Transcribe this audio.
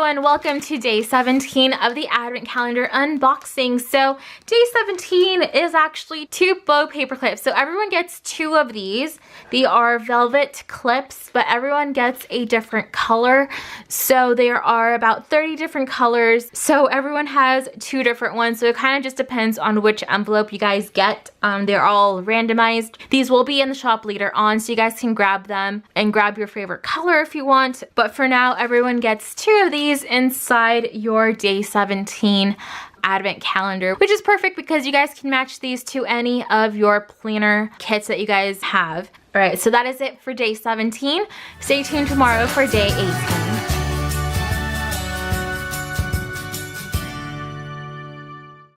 everyone, welcome to day 17 of the Advent Calendar unboxing. So day 17 is actually 2 bow paper clips. So everyone gets 2 of these. They are velvet clips, but everyone gets a different color. So there are about 30 different colors. So everyone has 2 different ones. So it kind of just depends on which envelope you guys get. They're all randomized. These will be in the shop later on, so you guys can grab them and grab your favorite color if you want. But for now, everyone gets 2 of these inside your day 17 advent calendar, which is perfect because you guys can match these to any of your planner kits that you guys have. All right, so that is it for day 17. Stay tuned tomorrow for day 18.